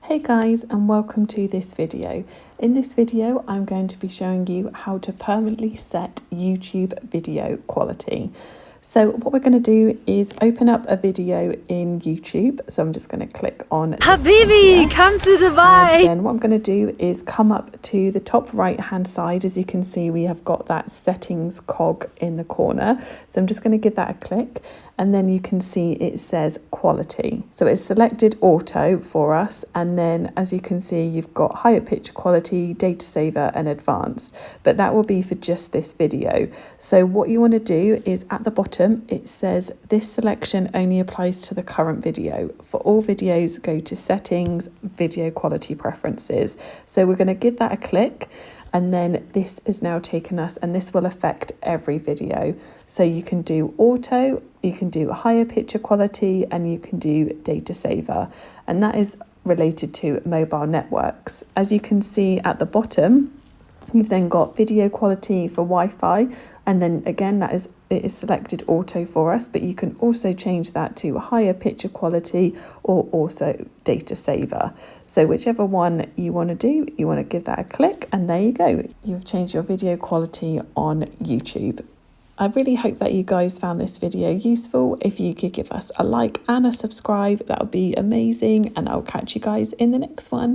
Hey guys, and welcome to this video. In this video, I'm going to be showing you how to permanently set YouTube video quality. So what we're going to do is open up a video in YouTube. So I'm just going to click on Habibi, come to Dubai. And then what I'm going to do is come up to the top right hand side. As you can see, we have got that settings cog in the corner. So I'm just going to give that a click, and then you can see it says quality. So it's selected auto for us, and then as you can see, you've got higher picture quality, data saver and advanced, but that will be for just this video. So what you want to do is at the bottom it says this selection only applies to the current video. For all videos, go to settings, video quality preferences. So we're going to give that a click, and then this is now taken us, and this will affect every video. So you can do auto, you can do higher picture quality, and you can do data saver, and that is related to mobile networks. As you can see at the bottom, you've then got video quality for Wi-Fi, and then again it is selected auto for us, but you can also change that to higher picture quality or also data saver. So whichever one you want to do, you want to give that a click, and there you go. You've changed your video quality on YouTube. I really hope that you guys found this video useful. If you could give us a like and a subscribe, that would be amazing, and I'll catch you guys in the next one.